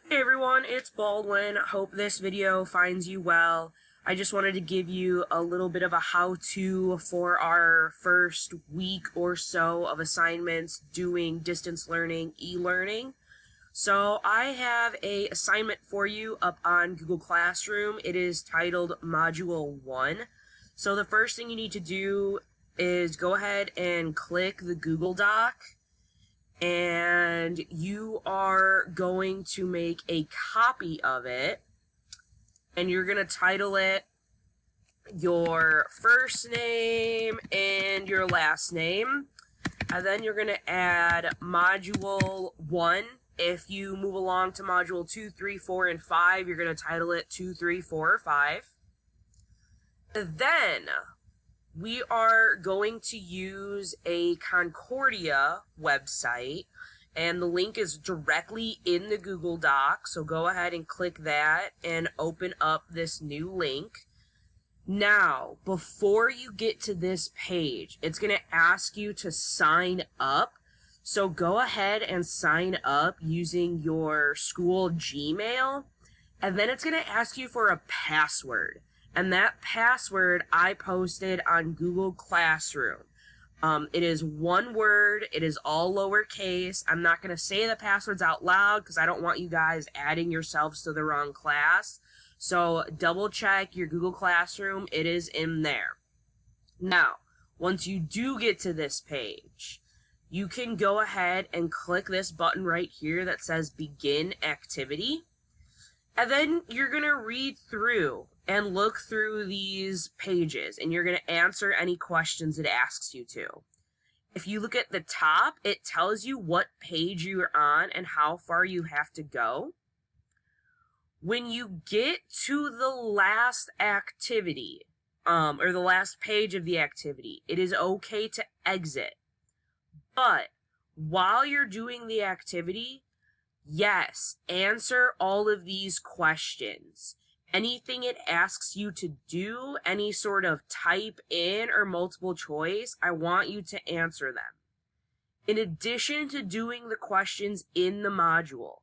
Hey everyone, it's Baldwin. Hope this video finds you well. I just wanted to give you a little bit of a how-to for our first week or so of assignments doing distance learning, e-learning. So I have an assignment for you up on Google Classroom. It is titled Module 1. So the first thing you need to do is go ahead and click the Google Doc, and you are going to make a copy of it, and you're going to title it your first name and your last name, and then you're going to add module 1. If you move along to module 2, 3, 4, and 5, you're going to title it 2, 3, 4, or 5. Then we are going to use a Concordia website, and the link is directly in the Google Doc, so go ahead and click that and open up this new link. Now, before you get to this page, it's going to ask you to sign up, so go ahead and sign up using your school Gmail, and then it's going to ask you for a password. And that password I posted on Google Classroom. It is one word. It is all lowercase. I'm not going to say the passwords out loud because I don't want you guys adding yourselves to the wrong class. So double check your Google Classroom. It is in there. Now, once you do get to this page, you can go ahead and click this button right here that says Begin Activity. And then you're going to read through and look through these pages, and you're going to answer any questions it asks you to. If you look at the top, it tells you what page you're on and how far you have to go. When you get to the last activity, or the last page of the activity, it is okay to exit. But while you're doing the activity, yes, answer all of these questions. Anything it asks you to do, any sort of type in or multiple choice, I want you to answer them. In addition to doing the questions in the module,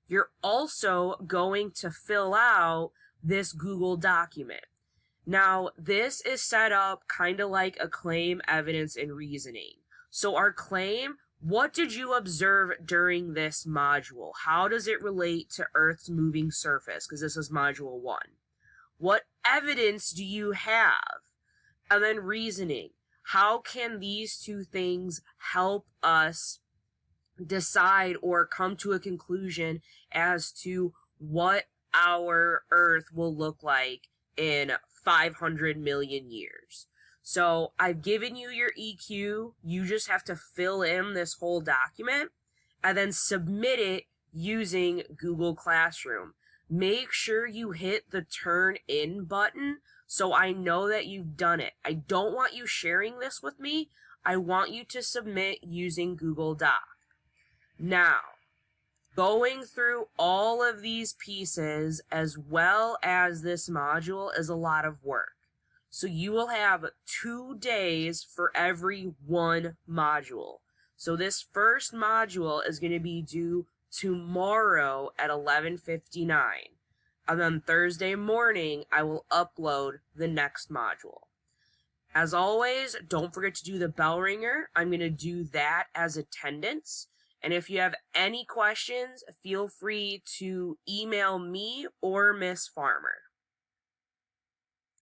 you're also going to fill out this Google document. Now, this is set up kind of like a claim, evidence, and reasoning. So our claim: what did you observe during this module? How does it relate to Earth's moving surface? Because this is module 1. What evidence do you have? And then reasoning. How can these two things help us decide or come to a conclusion as to what our Earth will look like in 500 million years? So I've given you your EQ. You just have to fill in this whole document and then submit it using Google Classroom. Make sure you hit the turn in button so I know that you've done it. I don't want you sharing this with me. I want you to submit using Google Doc. Now, going through all of these pieces as well as this module is a lot of work. So you will have 2 days for every one module. So this first module is going to be due tomorrow at 11:59. And then Thursday morning, I will upload the next module. As always, don't forget to do the bell ringer. I'm going to do that as attendance. And if you have any questions, feel free to email me or Miss Farmer.